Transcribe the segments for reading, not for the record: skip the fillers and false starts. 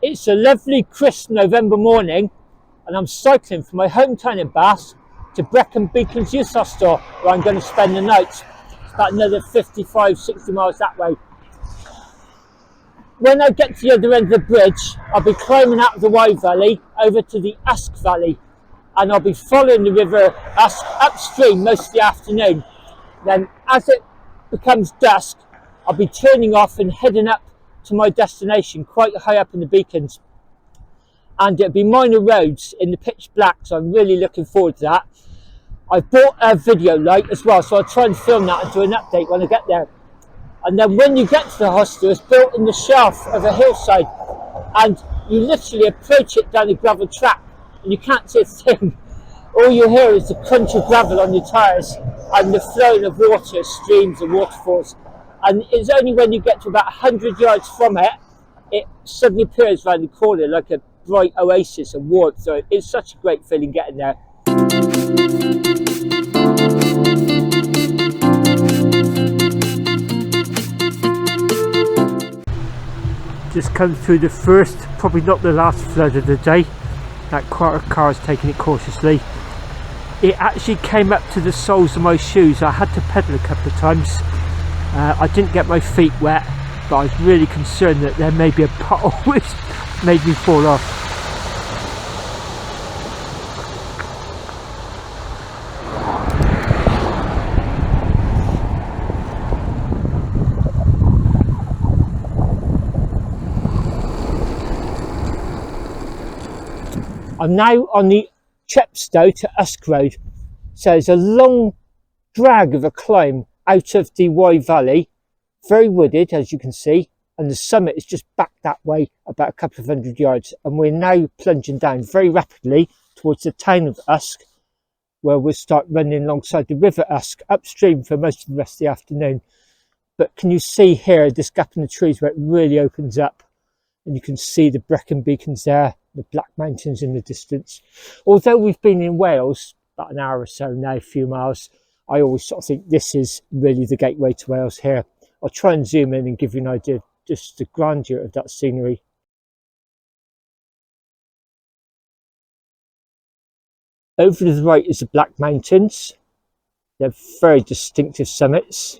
It's a lovely crisp November morning and I'm cycling from my hometown in Bath to Brecon Beacons Youth Hostel, where I'm going to spend the night. It's about another 55-60 miles that way. When I get to the other end of the bridge, I'll be climbing out of the Usk Valley over to the Usk Valley, and I'll be following the river Usk upstream most of the afternoon. Then as it becomes dusk, I'll be turning off and heading up to my destination quite high up in the beacons, and it'll be minor roads in the pitch black, so I'm really looking forward to that. I've bought a video light as well, so I'll try and film that and do an update when I get there. And then when you get to the hostel, it's built in the shelf of a hillside, and you literally approach it down a gravel track and you can't see a thing. All you hear is the crunch of gravel on your tyres and the flowing of water, streams and waterfalls. And it's only when you get to about 100 yards from it, it suddenly appears around the corner like a bright oasis of warmth. So it's such a great feeling getting there. Just come through the first, probably not the last flood of the day. That car is taking it cautiously. It actually came up to the soles of my shoes. I had to pedal a couple of times. I didn't get my feet wet, but I was really concerned that there may be a puddle which made me fall off. I'm now on the Chepstow to Usk Road, so it's a long drag of a climb out of the Usk Valley, very wooded as you can see, and the summit is just back that way about a couple of 100 yards, and we're now plunging down very rapidly towards the town of Usk, where we'll start running alongside the river Usk upstream for most of the rest of the afternoon. But can you see here this gap in the trees where it really opens up, and you can see the Brecon Beacons there, the Black Mountains in the distance. Although we've been in Wales about an hour or so now, a few miles, I always sort of think this is really the gateway to Wales here. I'll try and zoom in and give you an idea of just the grandeur of that scenery. Over to the right is the Black Mountains. They're very distinctive summits.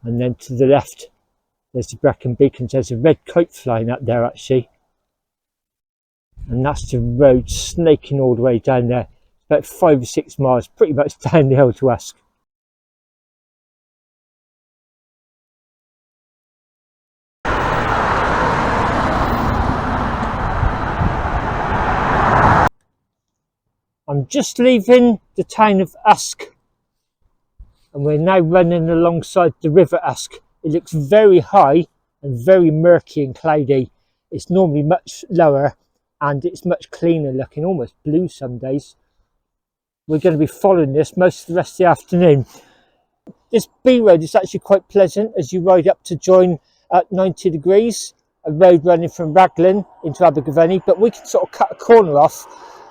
And then to the left, there's the Brecon Beacons. There's a red kite flying up there actually. And that's the road snaking all the way down there. About 5 or 6 miles, pretty much down the hill to Usk. I'm just leaving the town of Usk, and we're now running alongside the river Usk. It looks very high and very murky and cloudy. It's normally much lower and it's much cleaner looking, almost blue some days. We're going to be following this most of the rest of the afternoon. This B road is actually quite pleasant as you ride up to join at 90 degrees, a road running from Raglan into Abergavenny, but we can sort of cut a corner off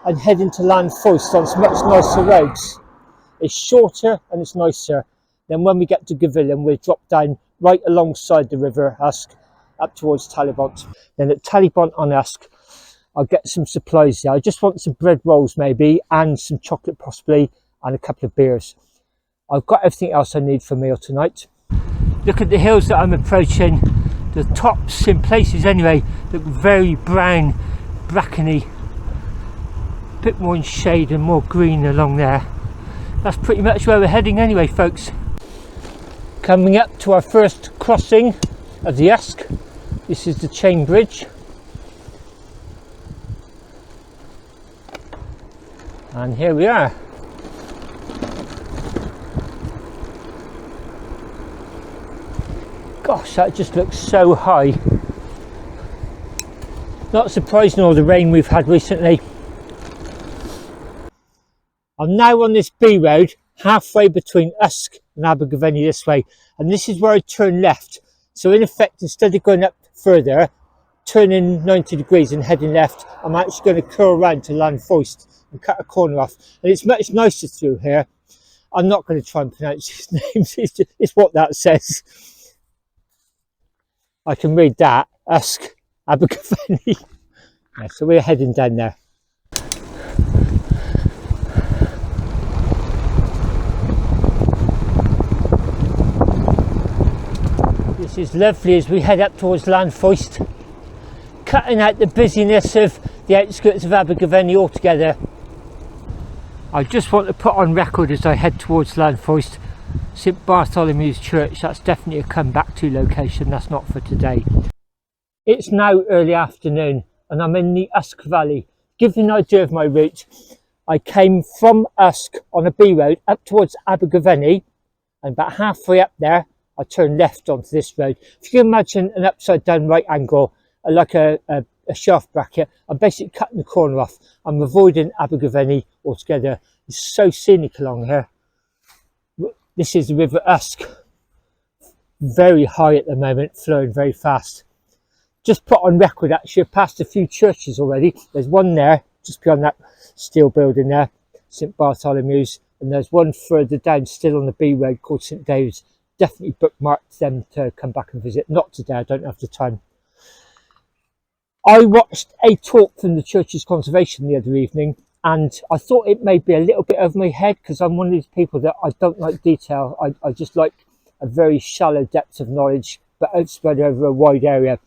and head into Llanfoist on some much nicer roads. It's shorter and it's nicer. Then when we get to Gavillan, we'll drop down right alongside the river Usk up towards Talibont. Then at Talibont on Usk, I'll get some supplies there. I just want some bread rolls maybe, and some chocolate possibly, and a couple of beers. I've got everything else I need for a meal tonight. Look at the hills that I'm approaching. The tops, in places anyway, look very brown, brackeny. A bit more in shade and more green along there. That's pretty much where we're heading anyway, folks. Coming up to our first crossing of the Usk. This is the chain bridge. And here we are. Gosh, that just looks so high. Not surprising all the rain we've had recently. I'm now on this B road, halfway between Usk and Abergavenny this way, and this is where I turn left. So in effect, instead of going up further, turning 90 degrees and heading left, I'm actually going to curl around to Llanfoist and cut a corner off, and it's much nicer through here. I'm not going to try and pronounce his names, it's what that says. I can read that, Usk Abergavenny. Yeah, so we're heading down there. This is lovely as we head up towards Llanfoist, cutting out the busyness of the outskirts of Abergavenny altogether. I just want to put on record as I head towards Llanfoist, St Bartholomew's Church, that's definitely a come back to location, that's not for today. It's now early afternoon and I'm in the Usk Valley. To give you an idea of my route, I came from Usk on a B road up towards Abergavenny, and about halfway up there I turned left onto this road. If you can imagine an upside down right angle, like a shaft bracket, I'm basically cutting the corner off. I'm avoiding Abergavenny altogether. It's so scenic along here. This is the River Usk, very high at the moment, flowing very fast. Just put on record, actually, I've passed a few churches already. There's one there, just beyond that steel building there, St Bartholomew's, and there's one further down, still on the B road, called St David's. Definitely bookmarked them to come back and visit. Not today, I don't have the time. I watched a talk from the church's conservation the other evening, and I thought it may be a little bit over my head because I'm one of these people that I don't like detail. I just like a very shallow depth of knowledge, but spread over a wide area.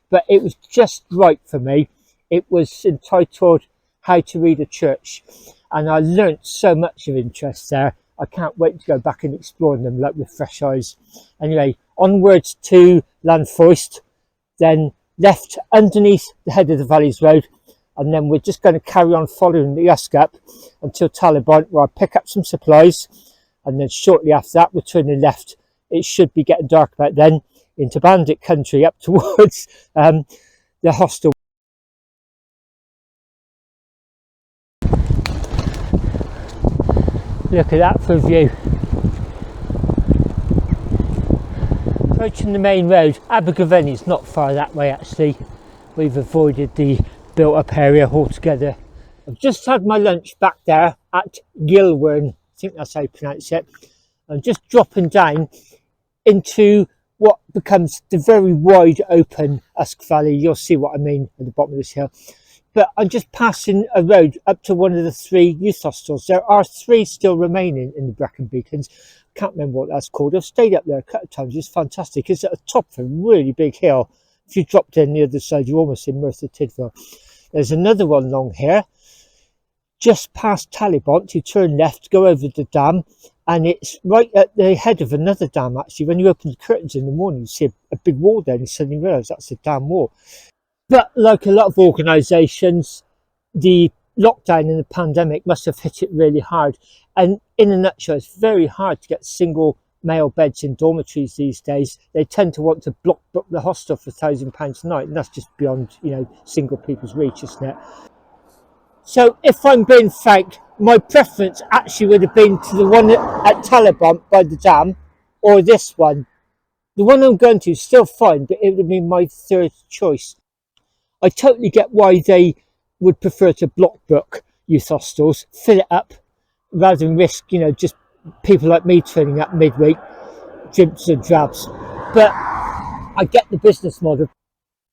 But it was just right for me. It was entitled How to Read a Church, and I learnt so much of interest there. I can't wait to go back and explore them like with fresh eyes. Anyway, onwards to Llanfoist, then left underneath the head of the Valleys Road, and then we're just going to carry on following the Usk up until Talibont, where I pick up some supplies, and then shortly after that we're turning left. It should be getting dark about then, into Bandit country up towards the hostel. Look at that for a view. Approaching the main road. Abergavenny's not far that way actually. We've avoided the built up area altogether. I've just had my lunch back there at Gilwern, I think that's how you pronounce it. I'm just dropping down into what becomes the very wide open Usk Valley. You'll see what I mean at the bottom of this hill. But I'm just passing a road up to one of the 3 youth hostels. There are 3 still remaining in the Brecon Beacons. Can't remember what that's called. I've stayed up there a couple of times. It's fantastic. It's at the top of a really big hill. If you dropped in the other side, you're almost in Merthyr Tydfil. There's another one along here, just past Talibont. You turn left, go over the dam, and it's right at the head of another dam actually. When you open the curtains in the morning, you see a big wall there, and you suddenly realise that's a dam wall. But like a lot of organisations, the lockdown and the pandemic must have hit it really hard. And in a nutshell, it's very hard to get single male beds in dormitories these days. They tend to want to block book the hostel for £1,000 a night, and that's just beyond, single people's reach, isn't it? So if I'm being frank, my preference actually would have been to the one at Talibont by the dam, or this one. The one I'm going to is still fine, but it would have been my third choice. I totally get why they would prefer to block book youth hostels, fill it up, rather than risk, just people like me turning up midweek, dribs and drabs. But I get the business model.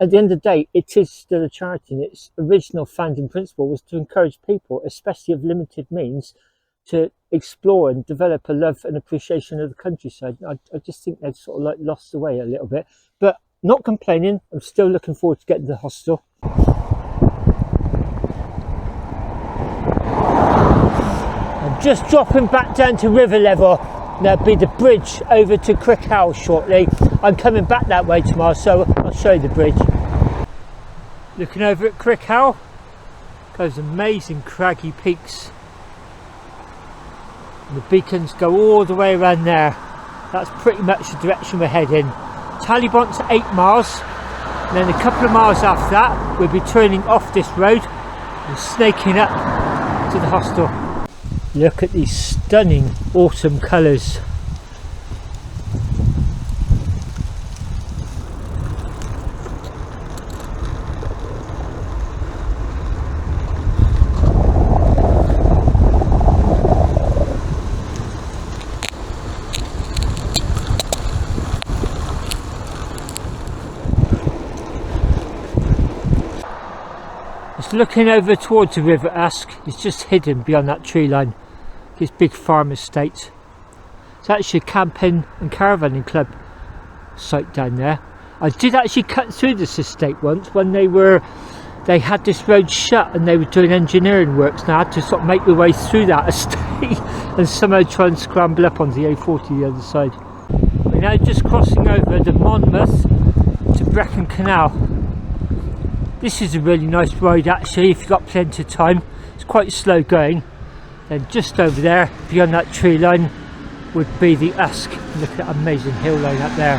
At the end of the day, it is still a charity, and its original founding principle was to encourage people, especially of limited means, to explore and develop a love and appreciation of the countryside. I just think they've sort of like lost the way a little bit, but not complaining. I'm still looking forward to getting to the hostel. I'm just dropping back down to river level. There'll be the bridge over to Crickhow shortly. I'm coming back that way tomorrow, so I'll show you the bridge. Looking over at Crickhow, those amazing craggy peaks. And the beacons go all the way around there. That's pretty much the direction we're heading. Talibont's 8 miles, and then a couple of miles after that we'll be turning off this road and snaking up to the hostel. Look at these stunning autumn colours. It's looking over towards the River Usk. It's just hidden beyond that tree line. This big farm estate. It's actually a camping and caravanning club site down there. I did actually cut through this estate once when they had this road shut and they were doing engineering works, and I had to sort of make my way through that estate and somehow try and scramble up onto the A40 the other side. We're now just crossing over the Monmouth to Brecon Canal. This is a really nice ride actually if you've got plenty of time. It's quite slow going. Then just over there, beyond that tree line, would be the Usk. Look at that amazing hill line up there.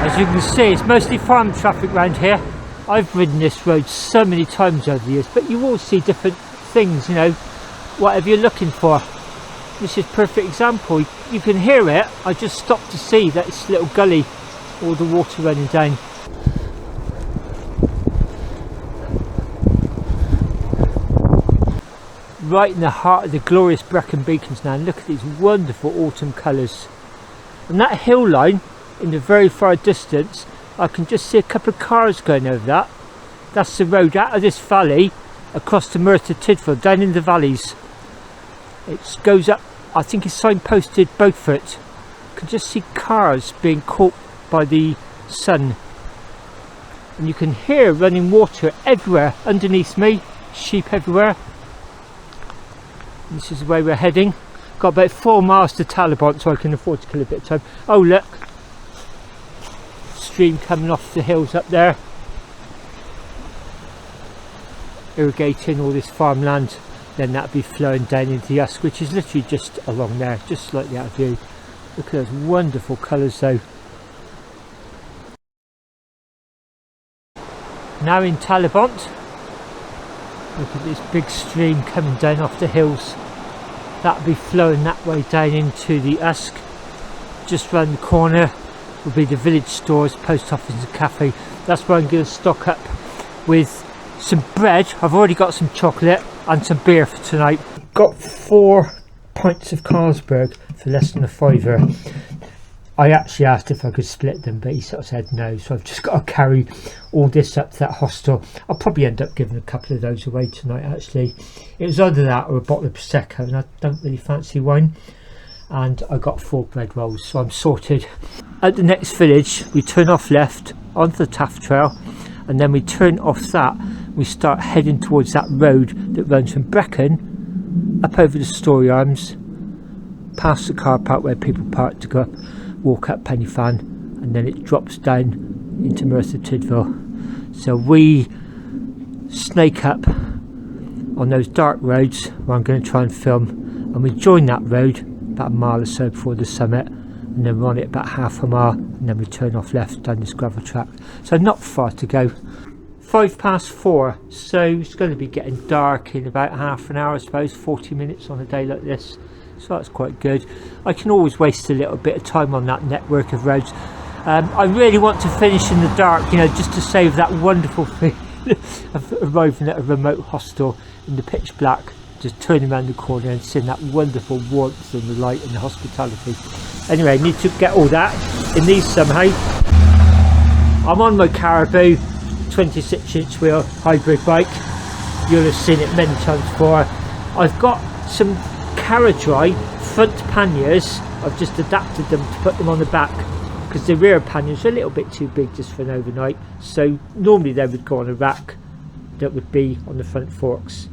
As you can see, it's mostly farm traffic around here. I've ridden this road so many times over the years, but you all see different things, you know, whatever you're looking for. This is a perfect example. You can hear it. I just stopped to see that it's a little gully, all the water running down. Right in the heart of the glorious Brecon Beacons now, and look at these wonderful autumn colours. And that hill line in the very far distance, I can just see a couple of cars going over that. That's the road out of this valley across to Merthyr Tydfil, down in the valleys. It goes up, I think it's signposted Beaufort. You can just see cars being caught by the sun. And you can hear running water everywhere underneath me, sheep everywhere. And this is the way we're heading. Got about 4 miles to Talibant, so I can afford to kill a bit of time. Oh look, stream coming off the hills up there, irrigating all this farmland. Then that'll be flowing down into the Usk, which is literally just along there, just slightly out of view. Look at those wonderful colours though. Now in Talibant, look at this big stream coming down off the hills. That'll be flowing that way down into the Usk. Just round the corner will be the village stores, post office and cafe. That's where I'm going to stock up with some bread. I've already got some chocolate and some beer for tonight. Got 4 pints of Carlsberg for less than a £5. I actually asked if I could split them, but he sort of said no, so I've just got to carry all this up to that hostel. I'll probably end up giving a couple of those away tonight actually. It was either that or a bottle of Prosecco, and I don't really fancy wine. And I got 4 bread rolls, so I'm sorted. At the next village we turn off left onto the Taff Trail, and then we turn off that. We start heading towards that road that runs from Brecon up over the Story Arms, past the car park where people park to go up, walk up Penny Fan, and then it drops down into Merthyr Tydfil. So we snake up on those dark roads where I'm going to try and film, and we join that road about a mile or so before the summit, and then we're on it about half a mile, and then we turn off left down this gravel track. So not far to go. 4:05, so it's going to be getting dark in about half an hour, I suppose, 40 minutes on a day like this, so that's quite good. I can always waste a little bit of time on that network of roads. I really want to finish in the dark, you know, just to save that wonderful thing of arriving at a remote hostel in the pitch black, just turning around the corner and seeing that wonderful warmth and the light and the hospitality. Anyway, I need to get all that in these somehow. I'm on my Caribou 26-inch wheel hybrid bike. You'll have seen it many times before. I've got some Caradry front panniers. I've just adapted them to put them on the back because the rear panniers are a little bit too big just for an overnight, so normally they would go on a rack that would be on the front forks,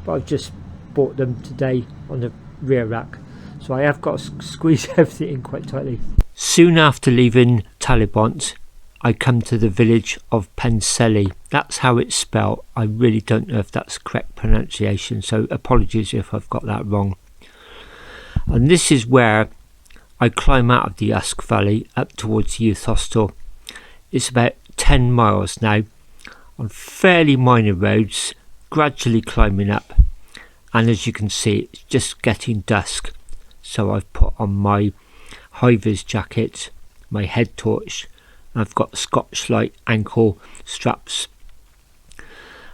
but I've just bought them today on the rear rack, so I have got to squeeze everything in quite tightly. Soon after leaving Talibant, I come to the village of Penseli. That's how it's spelled. I really don't know if that's correct pronunciation, so apologies if I've got that wrong. And this is where I climb out of the Usk Valley up towards the youth hostel. It's about 10 miles now on fairly minor roads, gradually climbing up, and as you can see it's just getting dusk, so I've put on my high-vis jacket, my head torch, I've got Scotch Light ankle straps,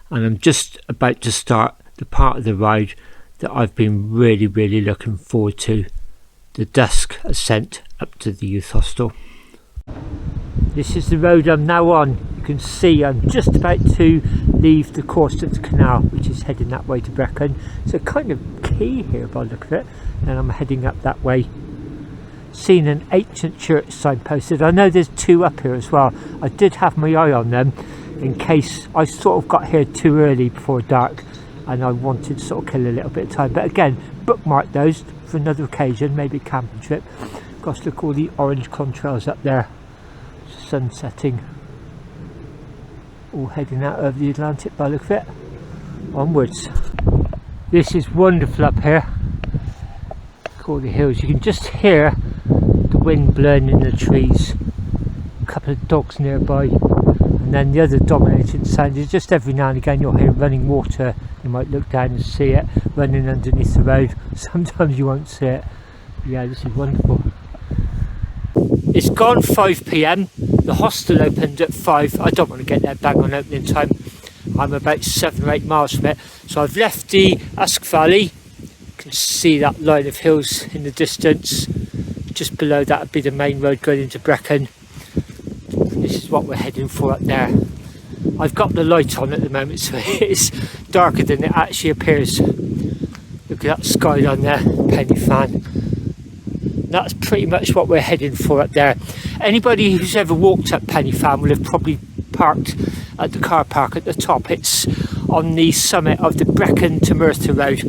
and I'm just about to start the part of the ride that I've been really looking forward to, the dusk ascent up to the youth hostel. This is the road I'm now on. You can see I'm just about to leave the course of the canal, which is heading that way to Brecon. So kind of key here by the look of it, and I'm heading up that way. Seen an ancient church signposted. I know there's two up here as well. I did have my eye on them in case I sort of got here too early before dark and I wanted to sort of kill a little bit of time. But again, bookmark those for another occasion, maybe a camping trip. Gosh, look at all the orange contrails up there. Sun setting. All heading out over the Atlantic by the look of it. Onwards. This is wonderful up here. Look at all the hills. You can just hear the wind blowing in the trees. A couple of dogs nearby. And then the other dominating sound is just every now and again you'll hear running water. You might look down and see it running underneath the road. Sometimes you won't see it. Yeah, this is wonderful. It's gone 5 PM. The hostel opened at 5. I don't want to get there bang on opening time. I'm about 7 or 8 miles from it. So I've left the Usk Valley. You can see that line of hills in the distance. Just below that would be the main road going into Brecon. And this is what we're heading for up there. I've got the light on at the moment, so it's darker than it actually appears. Look at that skyline there, penny fan. That's pretty much what we're heading for up there. Anybody who's ever walked up Penny Fan will have probably parked at the car park at the top. It's on the summit of the Brecon to Merthyr Road,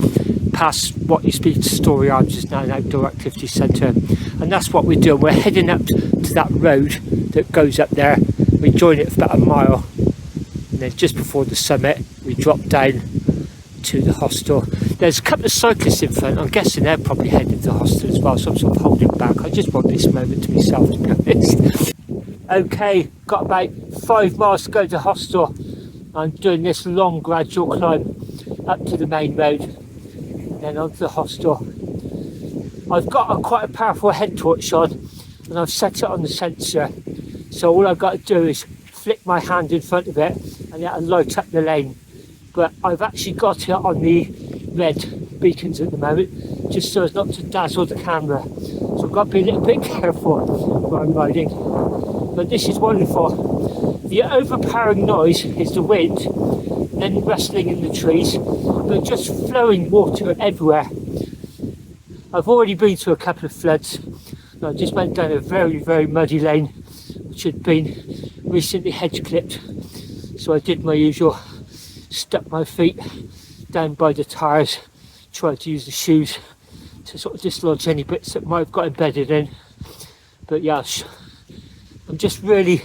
past what used to be Story Arms, is now an outdoor activity centre. And that's what we're doing. We're heading up to that road that goes up there. We join it for about a mile, and then just before the summit we drop down to the hostel. There's a couple of cyclists in front. I'm guessing they're probably heading to the hostel as well, so I'm sort of holding back. I just want this moment to myself, to be honest. Okay, got about 5 miles to go to the hostel. I'm doing this long gradual climb up to the main road, then onto the hostel. I've got quite a powerful head torch on, and I've set it on the sensor, so all I've got to do is flick my hand in front of it and it'll light up the lane. But I've actually got it on the red beacons at the moment, just so as not to dazzle the camera. So I've got to be a little bit careful while I'm riding. But this is wonderful. The overpowering noise is the wind, then rustling in the trees, but just flowing water everywhere. I've already been to a couple of floods. I just went down a very, very muddy lane, which had been recently hedge clipped. So I did my usual. Stuck my feet down by the tyres, tried to use the shoes to sort of dislodge any bits that might have got embedded in. But yeah, I'm just really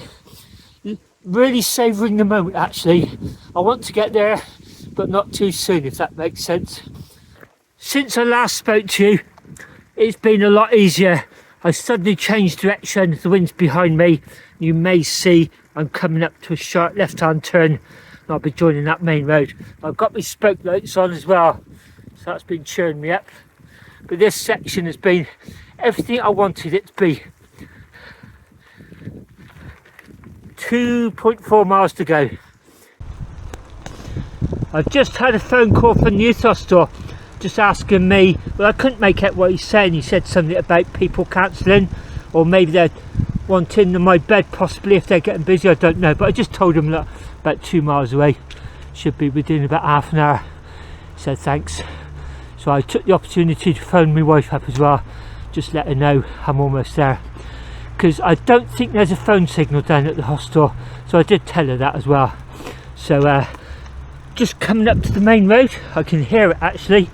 savouring the moment actually. I want to get there, but not too soon, if that makes sense. Since I last spoke to you, it's been a lot easier. I suddenly changed direction, the wind's behind me. You may see I'm coming up to a sharp left-hand turn. I'll be joining that main road. I've got my spoke lights on as well, so that's been cheering me up. But this section has been everything I wanted it to be. 2.4 miles to go. I've just had a phone call from the youth hostel, just asking me, well, I couldn't make out what he's saying. He said something about people cancelling, or maybe they're wanting my bed possibly if they're getting busy, I don't know. But I just told him that about 2 miles away, should be within about half an hour. He said thanks. So I took the opportunity to phone my wife up as well, just let her know I'm almost there, because I don't think there's a phone signal down at the hostel, so I did tell her that as well. So just coming up to the main road, I can hear it actually,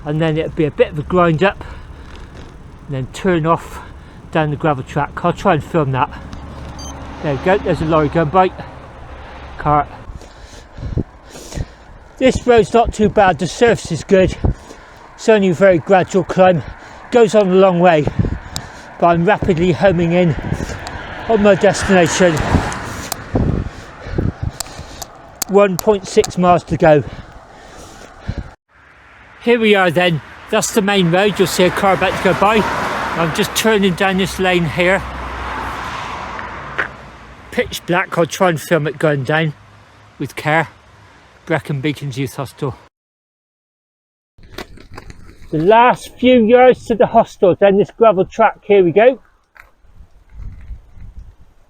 and then it'll be a bit of a grind up and then turn off down the gravel track. I'll try and film that. There we go, there's a lorry going by. Cart. This road's not too bad, the surface is good. It's only a very gradual climb, goes on a long way, but I'm rapidly homing in on my destination. 1.6 miles to go. Here we are then, that's the main road. You'll see a car about to go by. I'm just turning down this lane here. Pitch black, I'll try and film it going down with care. Brecon Beacons Youth Hostel. The last few yards to the hostel, then this gravel track, here we go.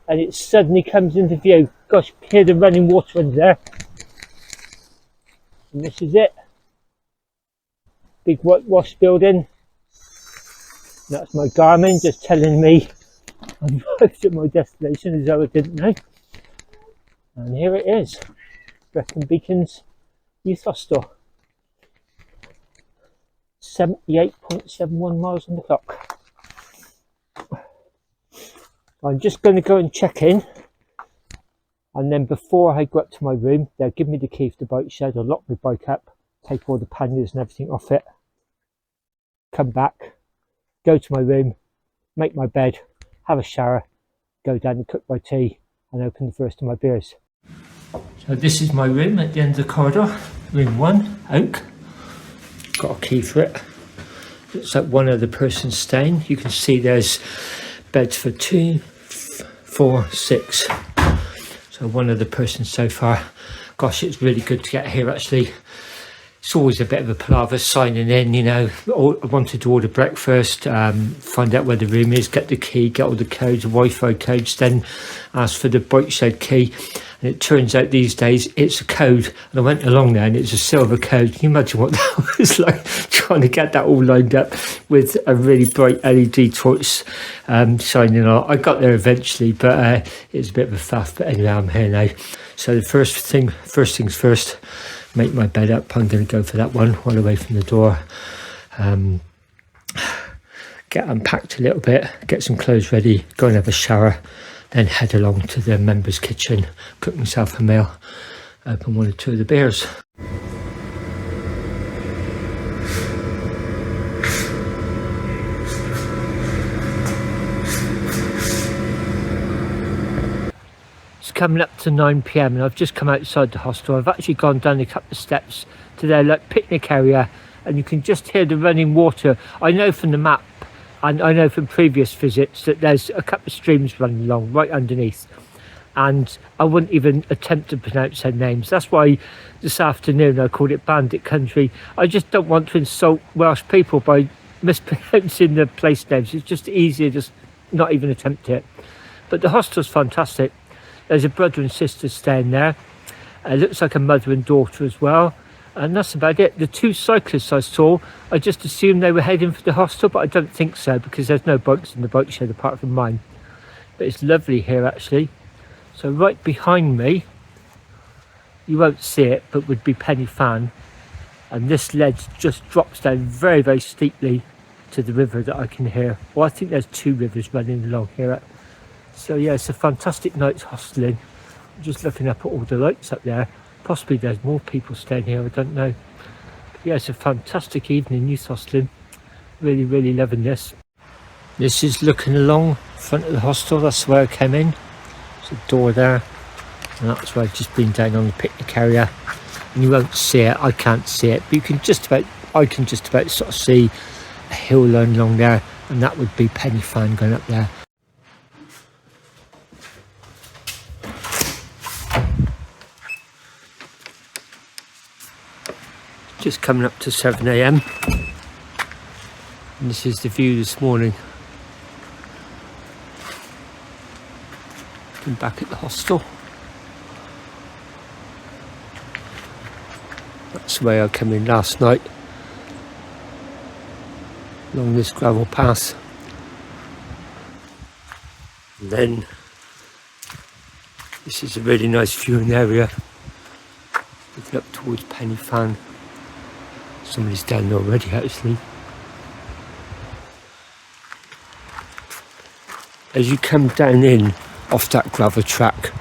and it suddenly comes into view. Gosh, hear the running water under there. And this is it. Big whitewash building. That's my Garmin just telling me I've arrived at my destination as though I didn't know. And here it is. Brecon Beacons Youth Hostel. 78.71 miles on the clock. I'm just going to go and check in, and then before I go up to my room, they'll give me the key for the bike shed. I'll lock my bike up, take all the panniers and everything off it, come back, go to my room, make my bed, have a shower, go down and cook my tea and open the first of my beers. So this is my room at the end of the corridor, room 1, oak. Got a key for it. Looks like one other person's staying. You can see there's beds for 2, 4, 6. So one other person so far. Gosh, it's really good to get here actually. It's always a bit of a palaver signing in, you know. I wanted to order breakfast, find out where the room is, get the key, get all the codes, Wi-Fi codes, then ask for the bike shed key. And it turns out these days it's a code. And I went along there and it's a silver code. Can you imagine what that was like? Trying to get that all lined up with a really bright LED torch shining on. I got there eventually, but it was a bit of a faff. But anyway, I'm here now. So the first things first, make my bed up. I'm going to go for that one while away from the door. Get unpacked a little bit, get some clothes ready, go and have a shower, then head along to the members' kitchen, cook myself a meal, open 1 or 2 of the beers. It's coming up to 9 PM and I've just come outside the hostel. I've actually gone down a couple of steps to their picnic area and you can just hear the running water. I know from the map and I know from previous visits that there's a couple of streams running along right underneath, and I wouldn't even attempt to pronounce their names. That's why this afternoon I called it Bandit Country. I just don't want to insult Welsh people by mispronouncing the place names. It's just easier just not even attempt it. But the hostel's fantastic. There's a brother and sister staying there. It looks like a mother and daughter as well. And that's about it. The 2 cyclists I saw, I just assumed they were heading for the hostel, but I don't think so because there's no bikes in the bike shed apart from mine. But it's lovely here actually. So right behind me, you won't see it, but would be Penny Fan. And this ledge just drops down very, very steeply to the river that I can hear. Well, I think there's 2 rivers running along here. So yeah, it's a fantastic night's hosteling. I'm just looking up at all the lights up there. Possibly there's more people staying here, I don't know. But yeah, it's a fantastic evening youth hosteling. Really, really loving this. This is looking along front of the hostel. That's the way I came in. There's a door there. And that's where I've just been down on the picnic area. And you won't see it, I can't see it. But I can just about sort of see a hill line along there. And that would be Penny Fan going up there. Just coming up to 7 AM and this is the view this morning. I'm back at the hostel. That's the way I came in last night, along this gravel path. And then this is a really nice viewing area, looking up towards Penny Fan. Somebody's down there already actually. As you come down in off that gravel track,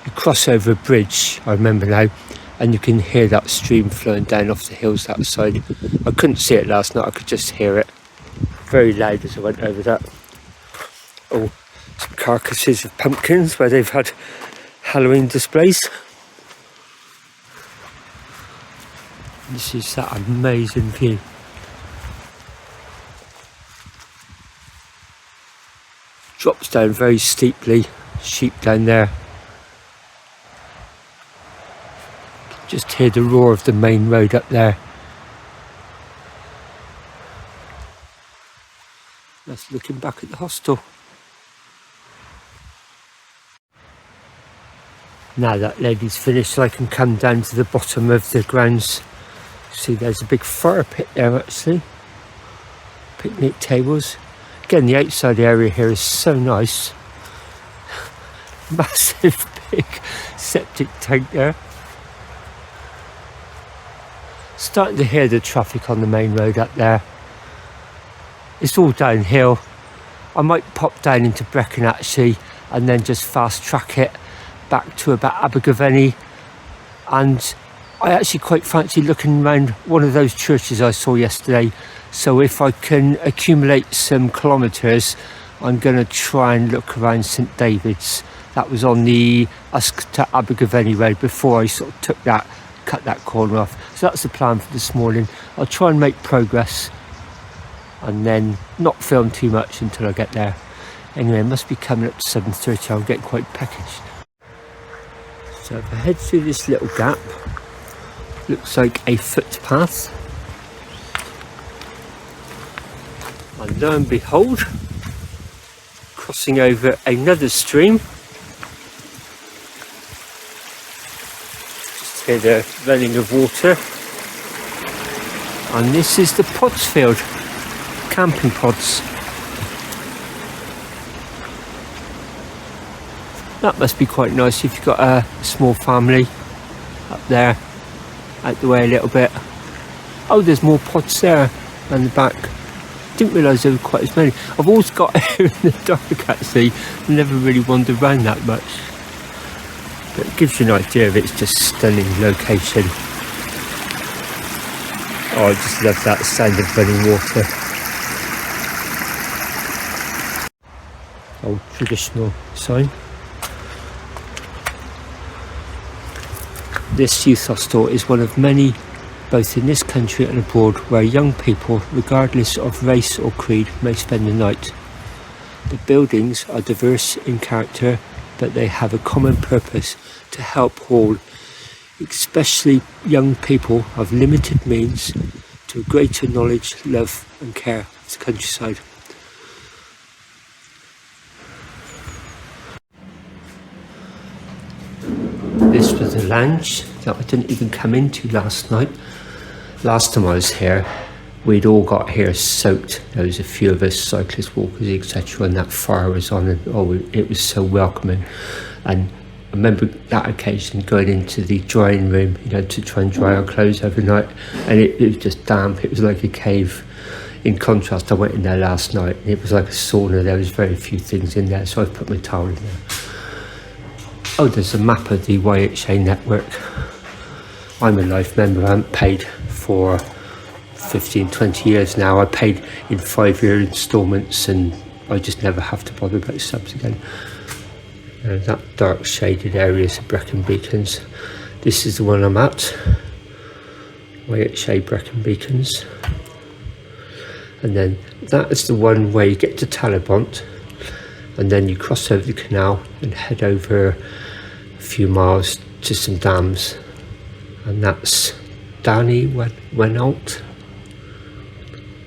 you cross over a bridge, I remember now, and you can hear that stream flowing down off the hills that side. I couldn't see it last night, I could just hear it. Very loud as I went over that. Oh, some carcasses of pumpkins where they've had Halloween displays. This is that amazing view. Drops down very steeply, sheep down there. Just hear the roar of the main road up there. That's looking back at the hostel. Now that lady's finished, I can come down to the bottom of the grounds. See, there's a big fire pit there actually. Picnic tables. Again, the outside area here is so nice. Massive big septic tank there. Starting to hear the traffic on the main road up there. It's all downhill. I might pop down into Brecon actually and then just fast track it back to about Abergavenny. And I actually quite fancy looking around one of those churches I saw yesterday. So if I can accumulate some kilometres, I'm going to try and look around St David's. That was on the Usk to Abergavenny road before I sort of cut that corner off. So that's the plan for this morning. I'll try and make progress and then not film too much until I get there. Anyway, it must be coming up to 7:30. I'm getting quite peckish. So if I head through this little gap, looks like a footpath. And lo and behold, crossing over another stream. Just hear the running of water. And this is the pods field, camping pods. That must be quite nice if you've got a small family up there, out the way a little bit. Oh, there's more pods there around the back. Didn't realise there were quite as many. I've always got here in the dark actually, never really wandered around that much. But it gives you an idea of its just stunning location. Oh, I just love that sound of running water. Old traditional sign. This youth hostel is one of many, both in this country and abroad, where young people, regardless of race or creed, may spend the night. The buildings are diverse in character, but they have a common purpose: to help all, especially young people of limited means, to a greater knowledge, love and care of the countryside. This was the lounge that I didn't even come into last night. Last time I was here, we'd all got here soaked. There was a few of us, cyclists, walkers, etc., and that fire was on, and it was so welcoming. And I remember that occasion going into the drying room, to try and dry our clothes overnight, and it was just damp. It was like a cave. In contrast, I went in there last night, and it was like a sauna. There was very few things in there, so I've put my towel in there. Oh, there's a map of the YHA network. I'm a life member. I haven't paid for 15, 20 years now. I paid in 5-year instalments, and I just never have to bother about subs again. That dark shaded area is the Brecon Beacons. This is the one I'm at. YHA Brecon Beacons. And then that is the one where you get to Talibont, and then you cross over the canal and head over a few miles to some dams, and that's Danny Wenalt.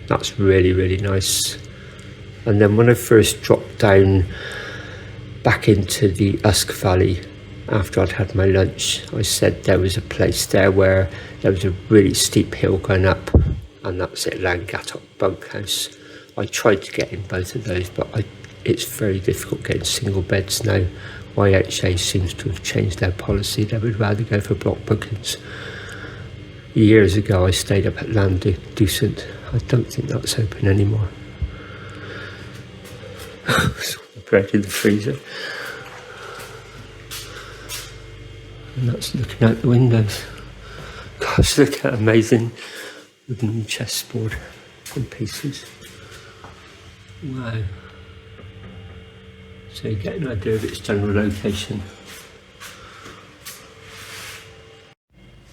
That's really, really nice. And then when I first dropped down back into the Usk Valley after I'd had my lunch, I said there was a place there where there was a really steep hill going up, and that's it, Langattock Bunkhouse. I tried to get in both of those, but it's very difficult getting single beds now. YHA seems to have changed their policy. They would rather go for block bookings. Years ago I stayed up at Decent. I don't think that's open anymore. Bread in the freezer. And that's looking out the windows. Gosh, look at that amazing wooden chessboard in pieces. Wow. So you get an idea of its general location.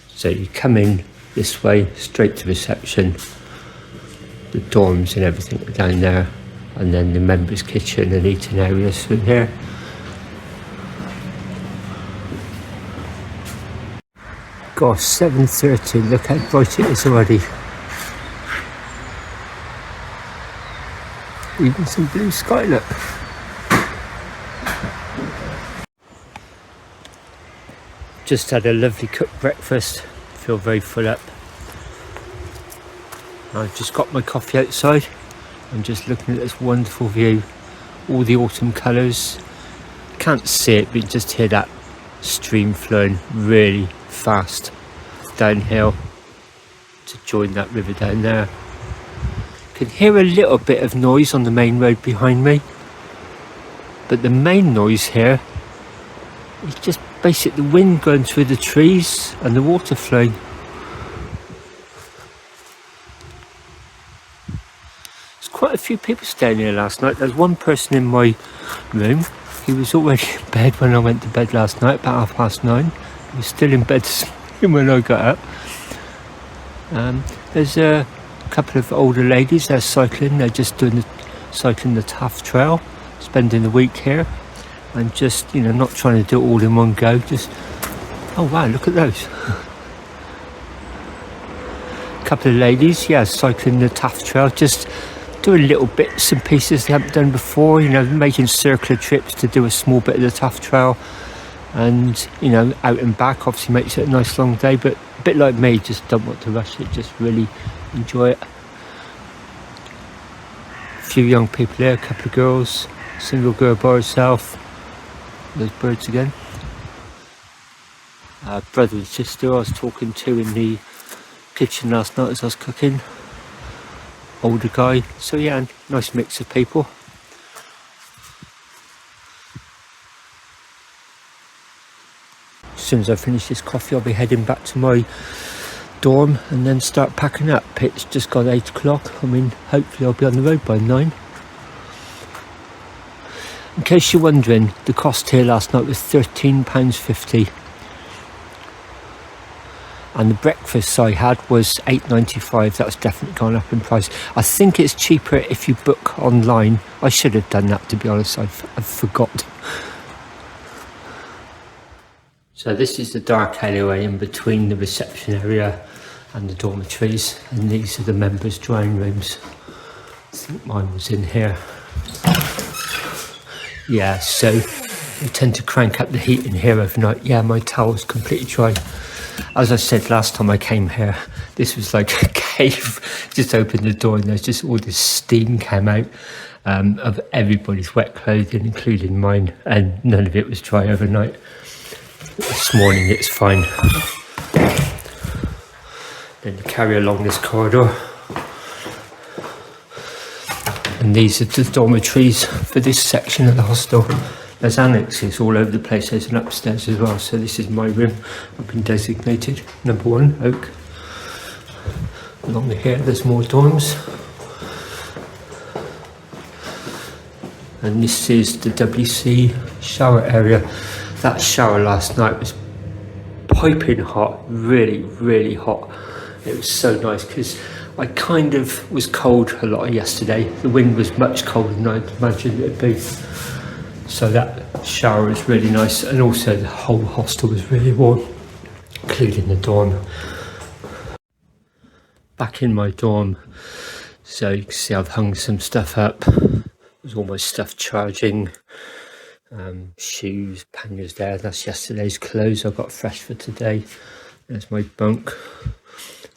So you come in this way, straight to reception. The dorms and everything are down there, and then the members' kitchen and eating areas through here. Gosh, 7:30, look how bright it is already. Even some blue sky, look. just had a lovely cooked breakfast, feel very full up. I've just got my coffee outside. I'm just looking at this wonderful view, all the autumn colours. Can't see it, but you just hear that stream flowing really fast downhill to join that river down there. Can hear a little bit of noise on the main road behind me, but the main noise here is just basically the wind going through the trees and the water flowing. There's quite a few people staying here last night. There's one person in my room. He was already in bed when I went to bed last night, about 9:30. He was still in bed when I got up. There's a couple of older ladies. They're cycling. They're just cycling the Taff Trail, spending the week here, and just, you know, not trying to do it all in one go. Just, oh wow, look at those. A couple of ladies, yeah, cycling the Taff Trail, just doing little bits and pieces they haven't done before, you know, making circular trips to do a small bit of the Taff Trail, and, you know, out and back. Obviously makes it a nice long day, but a bit like me, just don't want to rush it, just really enjoy it. A few young people there, a couple of girls, single girl by herself. Those birds again. Brother and sister I was talking to in the kitchen last night as I was cooking. Older guy, so yeah, nice mix of people. As soon as I finish this coffee, I'll be heading back to my dorm and then start packing up. It's just got 8 o'clock. I mean, hopefully I'll be on the road by 9. In case you're wondering, the cost here last night was £13.50. And the breakfast I had was £8.95. That's definitely gone up in price. I think it's cheaper if you book online. I should have done that, to be honest. I've forgot. So this is the dark alleyway in between the reception area and the dormitories, and these are the members' drawing rooms. I think mine was in here. Yeah, so we tend to crank up the heat in here overnight. Yeah, my towel's completely dry. As I said last time I came here, this was like a cave. Just opened the door and there's just all this steam came out of everybody's wet clothing, including mine, and none of it was dry overnight. This morning it's fine. Then you carry along this corridor, and these are the dormitories for this section of the hostel. There's annexes all over the place. There's an upstairs as well. So this is my room. I've been designated number 1, Oak. Along here there's more dorms, and this is the WC shower area. That shower last night was piping hot, really, really hot. It was so nice because I kind of was cold a lot yesterday. The wind was much colder than I'd imagined it'd be. So that shower was really nice, and also the whole hostel was really warm, including the dorm. Back in my dorm, so you can see I've hung some stuff up. There's all my stuff charging. Shoes, panniers there. That's yesterday's clothes I got fresh for today. There's my bunk.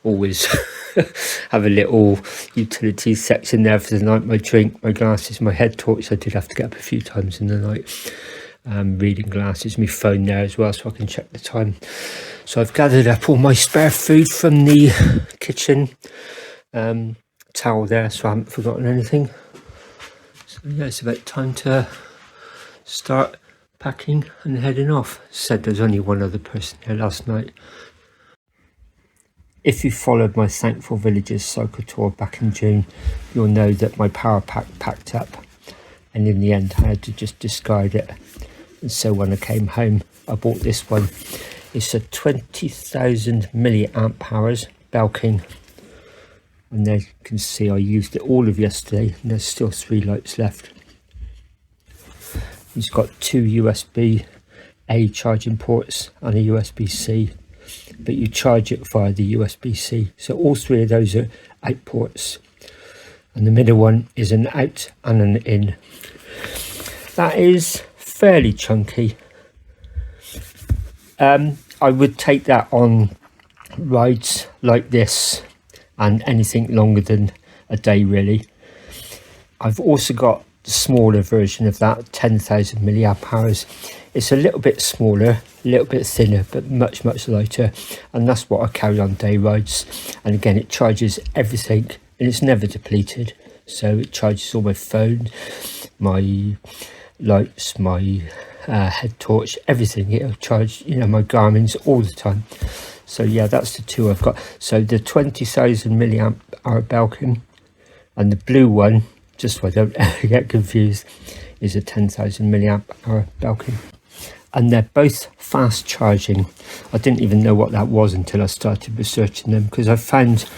Always have a little utility section there for the night. My drink, my glasses, my head torch. I did have to get up a few times in the night. Reading glasses, my phone there as well, so I can check the time. So I've gathered up all my spare food from the kitchen. Towel there, so I haven't forgotten anything. So yeah, it's about time to start packing and heading off. Said there's only one other person here last night. If you followed my Thankful Villages cycle tour back in June, you'll know that my power pack packed up, and in the end I had to just discard it. And so when I came home, I bought this one. It's a 20,000 milliamp hours Belkin, and there you can see I used it all of yesterday, and there's still 3 lights left. It's got 2 USB-A charging ports and a USB-C, but you charge it via the USB-C. So all 3 of those are out ports, and the middle one is an out and an in. That is fairly chunky. I would take that on rides like this and anything longer than a day really. I've also got the smaller version of that, 10,000 milliamp hours. It's a little bit smaller, a little bit thinner, but much lighter, and that's what I carry on day rides. And again, it charges everything and it's never depleted, so it charges all my phone, my lights, my head torch, everything. It'll charge, you know, my Garmin's all the time. So yeah, that's the two I've got. So the 20,000 milliamp hour Belkin, and the blue one, just so I don't ever get confused, is a 10,000 milliamp hour Belkin. And they're both fast charging. I didn't even know what that was until I started researching them, because I found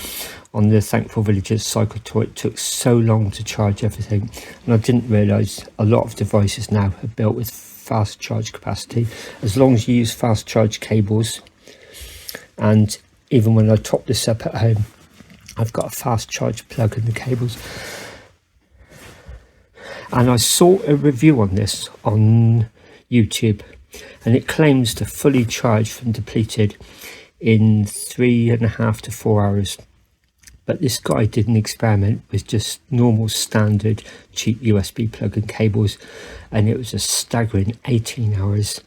on the Thankful Villagers cycle tour it took so long to charge everything, and I didn't realise a lot of devices now are built with fast charge capacity, as long as you use fast charge cables. And even when I top this up at home, I've got a fast charge plug in the cables. And I saw a review on this on YouTube, and it claims to fully charge from depleted in 3.5 to 4 hours. But this guy did an experiment with just normal standard cheap USB plug-in cables, and it was a staggering 18 hours.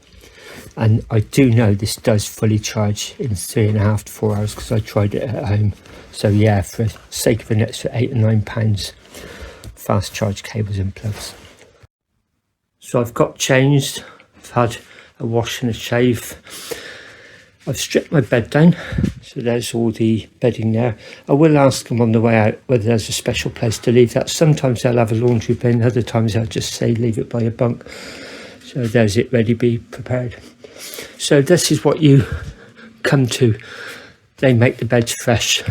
And I do know this does fully charge in 3.5 to 4 hours, because I tried it at home. So yeah, for the sake of an extra £8 or £9, fast charge cables and plugs. So I've got changed, I've had a wash and a shave. I've stripped my bed down, so there's all the bedding there. I will ask them on the way out whether there's a special place to leave that. Sometimes they'll have a laundry bin, other times they'll just say leave it by your bunk. So there's it ready, be prepared. So this is what you come to. They make the beds fresh,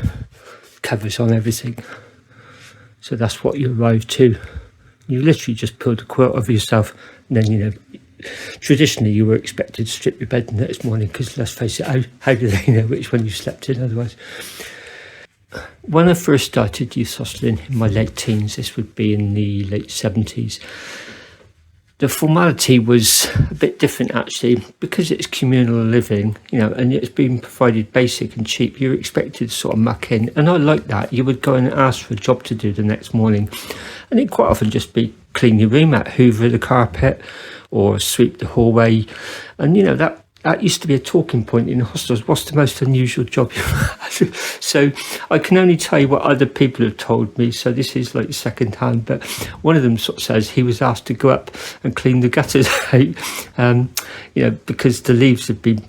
covers on everything. So that's what you arrive to. You literally just pull the quilt over yourself, and then, you know, traditionally you were expected to strip your bed the next morning, because let's face it, how do they know which one you slept in otherwise? When I first started youth hosteling in my late teens, this would be in the late 70s, the formality was a bit different actually, because it's communal living, you know, and it's been provided basic and cheap. You're expected to sort of muck in, and I like that. You would go and ask for a job to do the next morning, and it'd quite often just be clean your room out, hoover the carpet, or sweep the hallway. And you know, that used to be a talking point in hostels. What's the most unusual job you've had? So I can only tell you what other people have told me, so this is like second hand, but one of them sort of says he was asked to go up and clean the gutters out, you know, because the leaves had been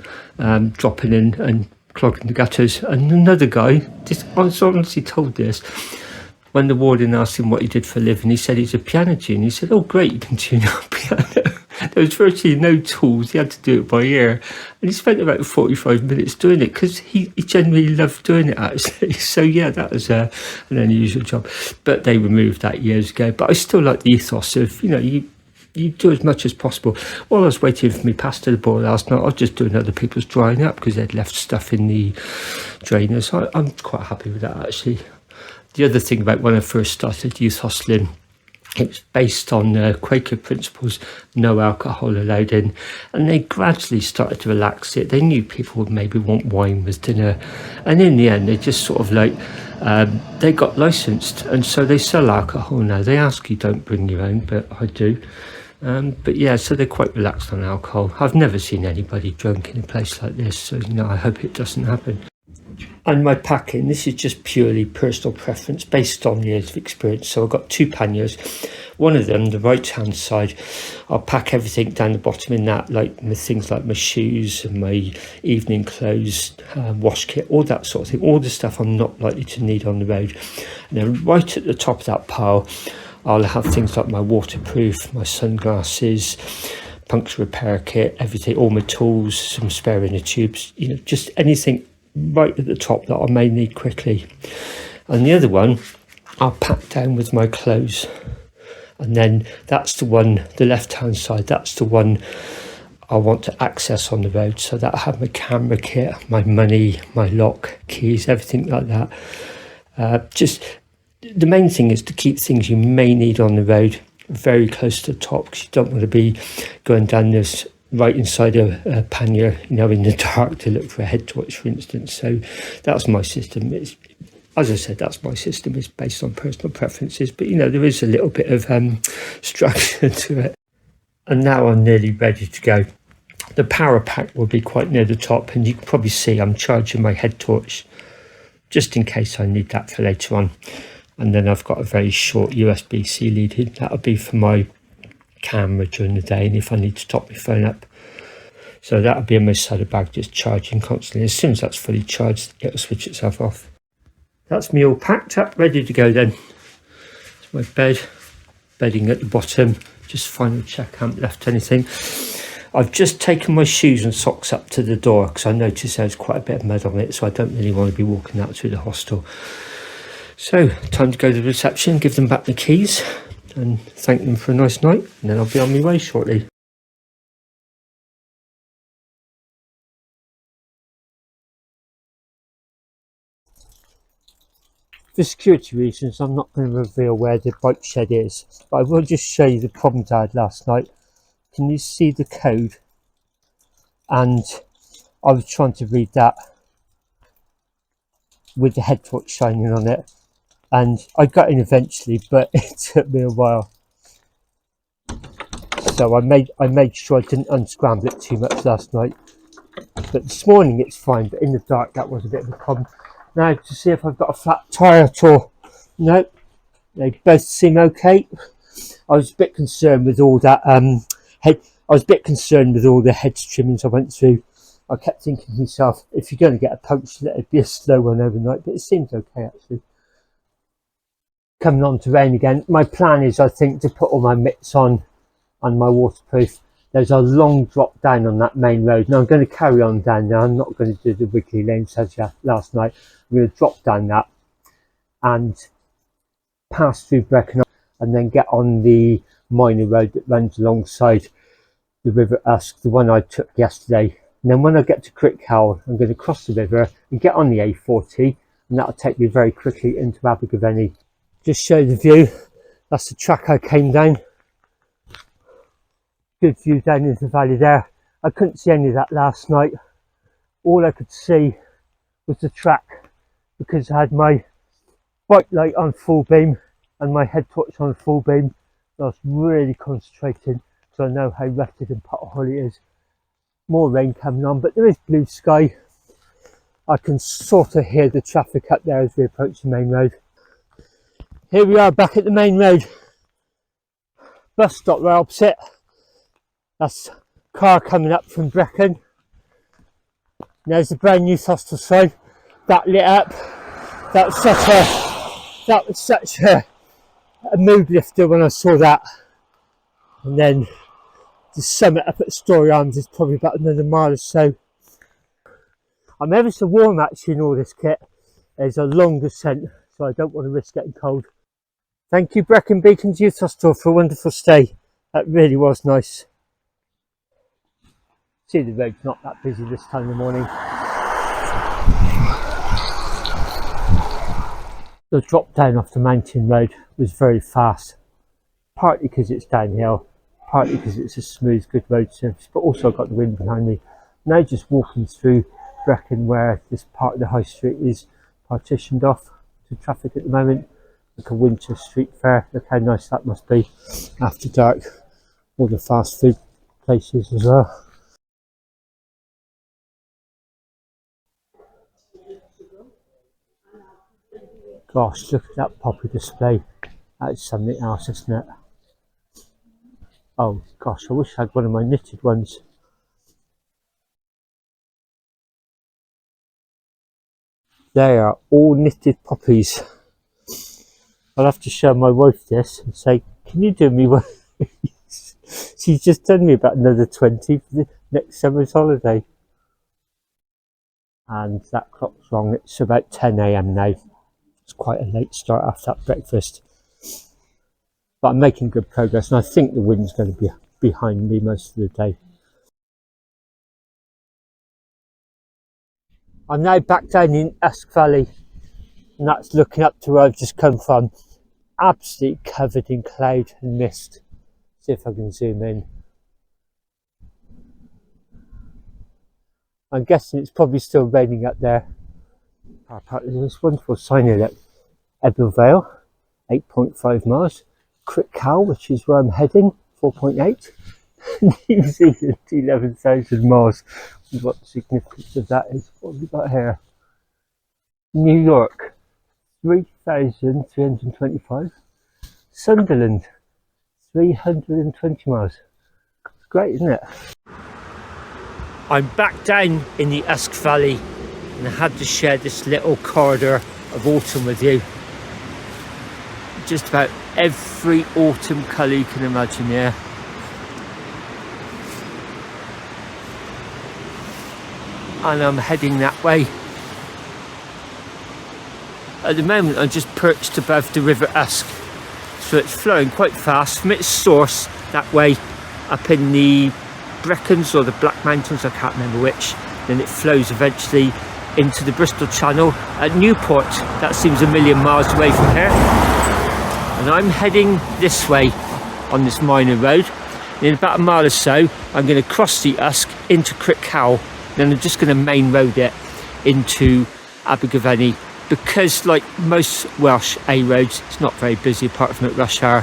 dropping in and clogging the gutters. And another guy, I was honestly told this, when the warden asked him what he did for a living, he said he's a piano tuner. He said, oh great, you can tune up piano. There was virtually no tools, he had to do it by ear, and he spent about 45 minutes doing it, because he genuinely loved doing it actually. So yeah, that was an unusual job, but they removed that years ago. But I still like the ethos of, you know, you do as much as possible. While I was waiting for me pasta to boil last night, I was just doing other people's drying up, because they'd left stuff in the drainers. I'm quite happy with that actually. The other thing about when I first started youth hosteling, it's based on Quaker principles, no alcohol allowed in, and they gradually started to relax it. They knew people would maybe want wine with dinner, and in the end they just sort of like, they got licensed, and so they sell alcohol now. They ask you don't bring your own, but I do. But yeah, so they're quite relaxed on alcohol. I've never seen anybody drunk in a place like this, so you know, I hope it doesn't happen. And my packing, this is just purely personal preference based on years of experience. So I've got two panniers. One of them, the right hand side, I'll pack everything down the bottom in that, like things like my shoes and my evening clothes, wash kit, all that sort of thing, all the stuff I'm not likely to need on the road. And then right at the top of that pile, I'll have things like my waterproof, my sunglasses, puncture repair kit, everything, all my tools, some spare inner tubes, you know, just anything right at the top that I may need quickly. And the other one I'll pack down with my clothes, and then that's the one, the left hand side, that's the one I want to access on the road. So that I have my camera kit, my money, my lock, keys, everything like that. Just the main thing is to keep things you may need on the road very close to the top, because you don't want to be going down this right inside a pannier, you know, in the dark to look for a head torch, for instance. So that's my system. It's, as I said, that's my system. It's based on personal preferences, but you know, there is a little bit of structure to it. And now I'm nearly ready to go. The power pack will be quite near the top, and you can probably see I'm charging my head torch just in case I need that for later on. And then I've got a very short USB-C lead in. That'll be for my camera during the day and if I need to top my phone up. So that'll be in my saddle bag, just charging constantly. As soon as that's fully charged, it'll switch itself off. That's me all packed up, ready to go then. It's my bed, bedding at the bottom. Just final check, I haven't left anything. I've just taken my shoes and socks up to the door because I noticed there's quite a bit of mud on it, so I don't really want to be walking out through the hostel. So, time to go to the reception, give them back the keys and thank them for a nice night, and then I'll be on my way shortly. For security reasons, I'm not going to reveal where the bike shed is, but I will just show you the problems I had last night. Can you see the code? And I was trying to read that with the head torch shining on it, and I got in eventually, but it took me a while. So I made sure I didn't unscramble it too much last night. But this morning it's fine, but in the dark that was a bit of a problem. Now to see if I've got a flat tyre at all. No, they both seem okay. I was a bit concerned with all that head. I was a bit concerned with all the hedge trimmings I went through. I kept thinking to myself, if you're going to get a puncture, let it be a slow one overnight. But it seems okay actually. Coming on to rain again. My plan is, I think, to put all my mitts on and my waterproof. There's a long drop down on that main road. Now I'm going to carry on down there. I'm not going to do the wiggly lanes as last night. I'm going to drop down that and pass through Brecon and then get on the minor road that runs alongside the River Usk, the one I took yesterday. And then when I get to Crickhowl, I'm going to cross the river and get on the A40, and that'll take me very quickly into Abergavenny. Just show the view. That's the track I came down. Good view down into the valley there. I couldn't see any of that last night. All I could see was the track because I had my bike light on full beam and my head torch on full beam. I was really concentrating so I know how rutted and potholey it is. More rain coming on, but there is blue sky. I can sort of hear the traffic up there as we approach the main road. Here we are back at the main road. Bus stop right opposite. That's a car coming up from Brecon. There's the brand new Hostel sign. That lit up. That was such a mood lifter when I saw that. And then the summit up at Story Arms is probably about another mile or so. I'm ever so warm actually in all this kit. There's a long descent, so I don't want to risk getting cold. Thank you Brecon Beacons Youth Hostel for a wonderful stay. That really was nice. See, the road's not that busy this time of the morning. The drop down off the mountain road was very fast, partly because it's downhill, partly because it's a smooth, good road surface, but also I've got the wind behind me. Now just walking through Brecon, where this part of the high street is partitioned off to traffic at the moment, like a winter street fair. Look how nice that must be after dark. All the fast food places as well. Gosh, look at that poppy display. That's something else, isn't it? Oh gosh, I wish I had one of my knitted ones. They are all knitted poppies. I'll have to show my wife this and say, can you do me one? She's just done me about another 20 for the next summer's holiday. And that clock's wrong, it's about 10 AM now. It's quite a late start after that breakfast. But I'm making good progress, and I think the wind's going to be behind me most of the day. I'm now back down in Usk Valley, and that's looking up to where I've just come from. Absolutely covered in cloud and mist. See if I can zoom in. I'm guessing it's probably still raining up there. There's this wonderful sign here that Abergavenny, 8.5 miles. Crickcow, which is where I'm heading, 4.8. New Zealand, 11,000 miles. What the significance of that is. What have we got here? New York, 3,325. Sunderland, 320 miles. It's great, isn't it? I'm back down in the Usk Valley, and I had to share this little corridor of autumn with you. Just about every autumn colour you can imagine here. And I'm heading that way. At the moment I'm just perched above the River Usk, so it's flowing quite fast from its source that way up in the Brecons or the Black Mountains, I can't remember which. Then it flows eventually into the Bristol Channel at Newport. That seems a million miles away from here. And I'm heading this way on this minor road. In about a mile or so I'm going to cross the Usk into Crickcow. Then I'm just going to main road it into Abergavenny, because like most Welsh A roads, it's not very busy apart from at rush hour.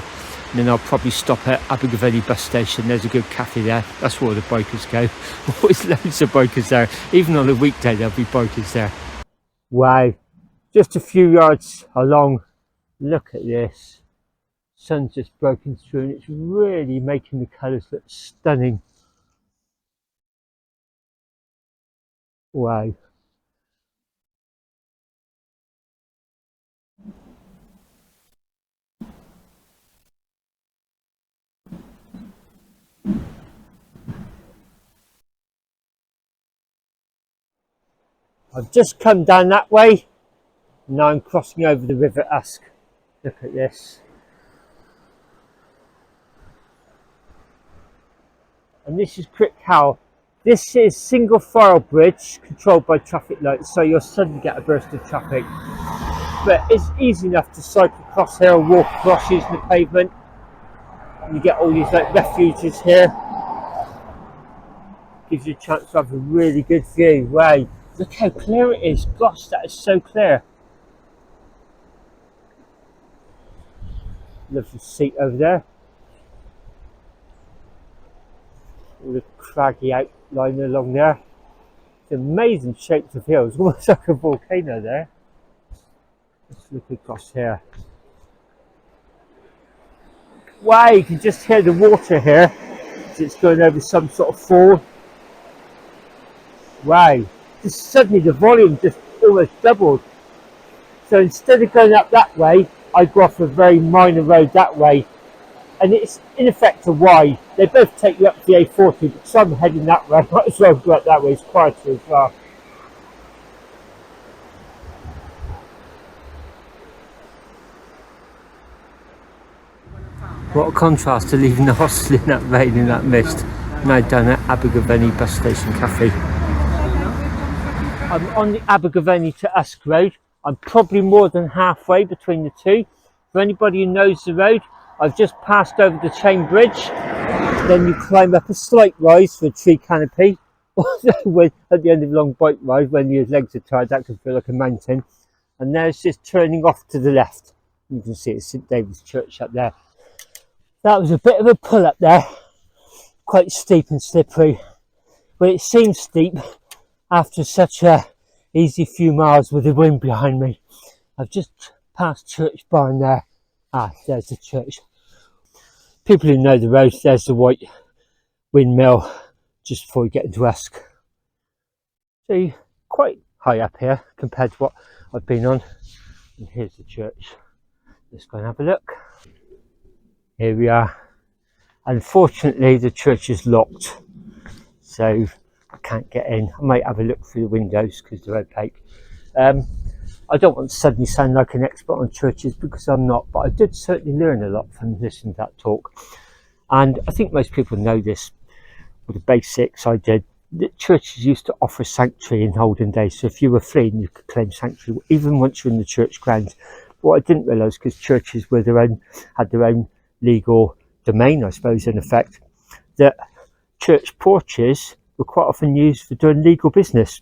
And then I'll probably stop at Abergavenny bus station. There's a good cafe there. That's where all the bikers go. Always loads of bikers there. Even on a weekday there'll be bikers there. Wow, just a few yards along. Look at this. Sun's just broken through and it's really making the colours look stunning. Wow. I've just come down that way. Now I'm crossing over the River Usk. Look at this. And this is Crickcow. This is single file bridge controlled by traffic lights, so you'll suddenly get a burst of traffic. But it's easy enough to cycle across here or walk across using the pavement. And you get all these like refuges here. Gives you a chance to have a really good view. Wow, look how clear it is. Gosh, that is so clear. Lovely seat over there. All the craggy outline along there. It's amazing shapes of hills, almost like a volcano there. Let's look across here. Wow, you can just hear the water here as it's going over some sort of fall. Wow, just suddenly the volume just almost doubled. So instead of going up that way, I go off a very minor road that way. And it's in effect a Y. They both take you up the A40, but because I'm heading that way, I might as well go up that way. It's quieter as well. What a contrast to leaving the hostel in that rain and that mist. Now down at Abergavenny bus station cafe. I'm on the Abergavenny to Usk road. I'm probably more than halfway between the two. For anybody who knows the road, I've just passed over the chain bridge. Then you climb up a slight rise for a tree canopy. At the end of a long bike ride, when your legs are tired, that can feel like a mountain. And there's just turning off to the left. You can see it's St David's Church up there. That was a bit of a pull up there. Quite steep and slippery. But it seems steep after such a easy few miles with the wind behind me. I've just passed Church Barn there. Ah, there's the church. People who know the road, there's the white windmill just before you get into Usk. So quite high up here compared to what I've been on. And here's the church. Let's go and have a look. Here we are. Unfortunately the church is locked, so I can't get in. I might have a look through the windows because they're opaque. I don't want to suddenly sound like an expert on churches because I'm not, but I did certainly learn a lot from listening to that talk. And I think most people know this with the basics I did. The churches used to offer sanctuary in olden days, so if you were fleeing you could claim sanctuary even once you're in the church grounds. But what I didn't realise, because churches were had their own legal domain, I suppose, in effect, that church porches were quite often used for doing legal business.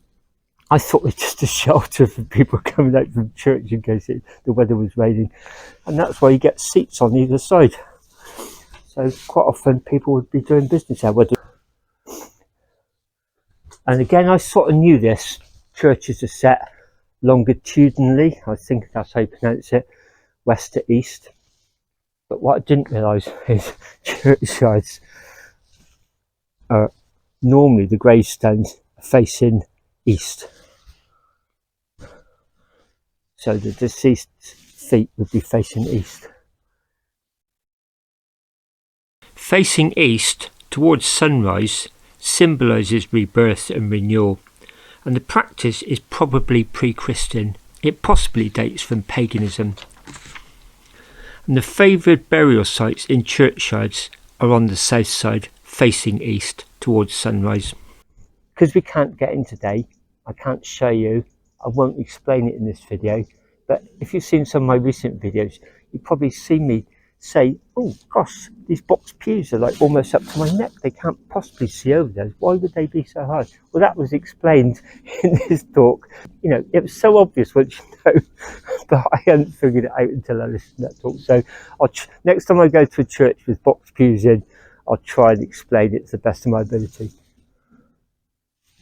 I thought it was just a shelter for people coming out from church in case the weather was raining, and that's why you get seats on either side. So quite often people would be doing business there. And again, I sort of knew this. Churches are set longitudinally, I think that's how you pronounce it, west to east. But what I didn't realise is churchyards are normally, the gravestones are facing east. So the deceased feet would be facing east. Facing east towards sunrise symbolises rebirth and renewal, and the practice is probably pre-Christian. It possibly dates from paganism. And the favoured burial sites in churchyards are on the south side, facing east towards sunrise. Because we can't get in today, I can't show you, I won't explain it in this video, but if you've seen some of my recent videos, you've probably seen me say, oh gosh, these box pews are like almost up to my neck, they can't possibly see over those, why would they be so high? Well, that was explained in this talk. You know, it was so obvious once you know, but I hadn't figured it out until I listened to that talk. So next time I go to a church with box pews in, I'll try and explain it to the best of my ability.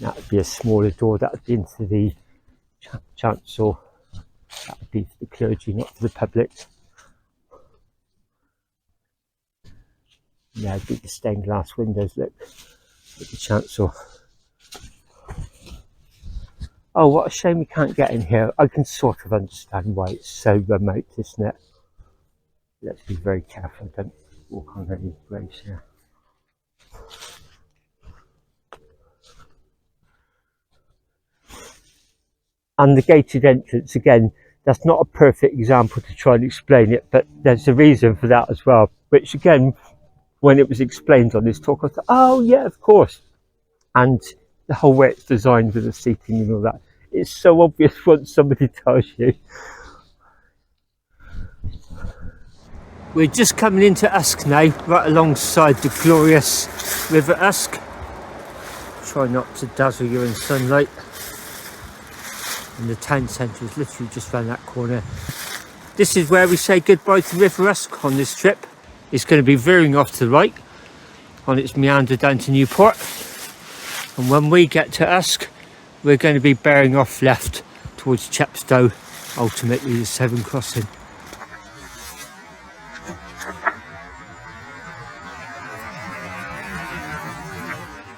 That would be a smaller door, that would be into the chancel, that would be for the clergy, not for the public. Yeah, it'd be the stained glass windows, look, at the chancel. Oh, what a shame we can't get in here. I can sort of understand why it's so remote, isn't it? Let's be very careful, don't walk on any graves here. And the gated entrance, again, that's not a perfect example to try and explain it, but there's a reason for that as well, which again, when it was explained on this talk, I thought, oh yeah, of course. And the whole way it's designed with the seating and all that, it's so obvious once somebody tells you. We're just coming into Usk now, right alongside the glorious River Usk. Try not to dazzle you in sunlight. And the town centre is literally just round that corner. This is where we say goodbye to River Usk on this trip. It's going to be veering off to the right on its meander down to Newport. And when we get to Usk, we're going to be bearing off left towards Chepstow, ultimately the Severn crossing.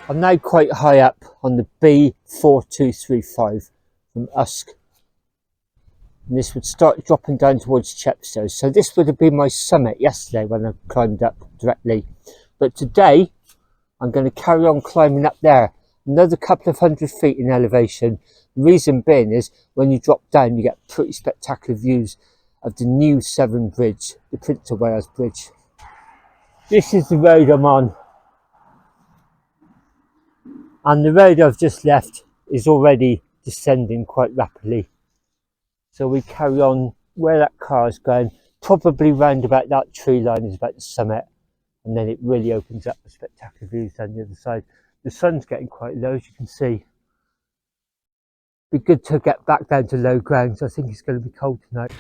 I'm now quite high up on the B4235 from Usk. And this would start dropping down towards Chepstow. So this would have been my summit yesterday when I climbed up directly. But today, I'm going to carry on climbing up there. Another couple of 100 feet in elevation. The reason being is when you drop down, you get pretty spectacular views of the new Severn Bridge, the Prince of Wales Bridge. This is the road I'm on. And the road I've just left is already descending quite rapidly. So we carry on where that car is going, probably round about that tree line is about the summit, and then it really opens up the spectacular views down the other side. The sun's getting quite low, as you can see. Be good to get back down to low ground, so I think it's going to be cold tonight.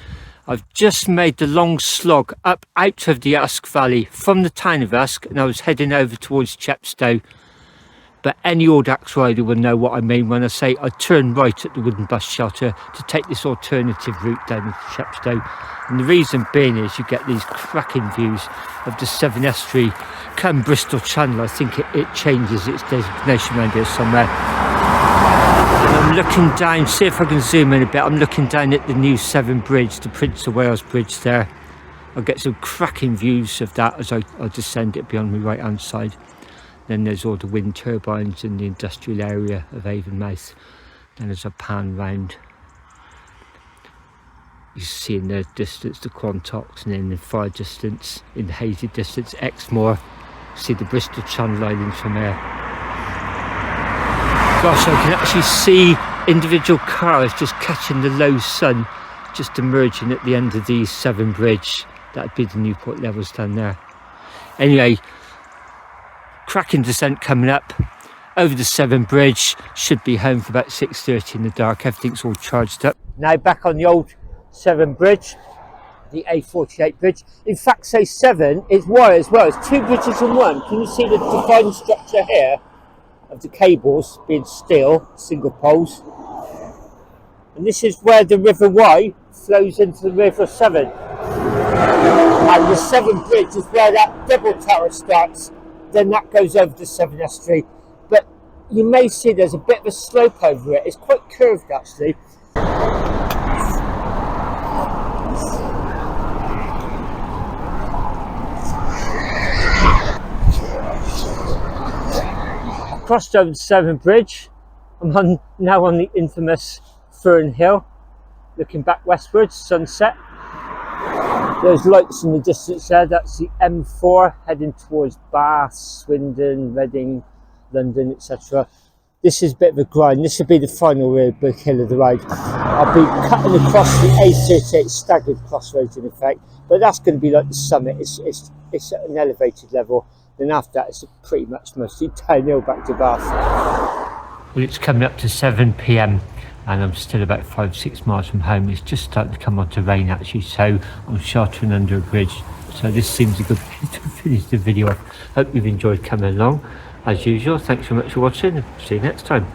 I've just made the long slog up out of the Usk Valley from the town of Usk, and I was heading over towards Chepstow. But any old axe rider will know what I mean when I say I turned right at the wooden bus shelter to take this alternative route down to Chepstow. And the reason being is you get these cracking views of the Severn Estuary. Come Bristol Channel, I think it changes its designation around here somewhere. And I'm looking down, see if I can zoom in a bit, I'm looking down at the new Severn Bridge, the Prince of Wales Bridge there. I'll get some cracking views of that as I descend it beyond my right hand side. Then there's all the wind turbines in the industrial area of Avonmouth. Then as I pan round, you see in the distance the Quantocks, and then in the far distance, in the hazy distance, Exmoor. See the Bristol Channel Islands from there. Gosh, I can actually see individual cars just catching the low sun, just emerging at the end of the Severn Bridge. That'd be the Newport levels down there. Anyway, cracking descent coming up, over the Severn Bridge. Should be home for about 6:30 in the dark. Everything's all charged up. Now back on the old Severn Bridge, the A48 bridge. In fact, say Severn is wide as well. It's two bridges in one. Can you see the defined structure here of the cables being steel, single poles? And this is where the River Wye flows into the River Severn. And the Severn Bridge is where that double tower starts. Then that goes over the Severn Estuary. But you may see there's a bit of a slope over it. It's quite curved actually. I crossed over the Severn Bridge. I'm now on the infamous Fern Hill, looking back westwards, sunset. There's lights in the distance there. That's the M4 heading towards Bath, Swindon, Reading, London, etc. This is a bit of a grind. This will be the final real big hill of the ride. I'll be cutting across the A38 staggered crossroads in effect, but that's going to be like the summit. It's at an elevated level. Then after that, it's pretty much mostly downhill back to Bath. Well, it's coming up to 7 p.m. and I'm still about 5-6 miles from home. It's just starting to come on to rain actually, so I'm sheltering under a bridge. So this seems a good place to finish the video off. Hope you've enjoyed coming along. As usual, thanks so much for watching. See you next time.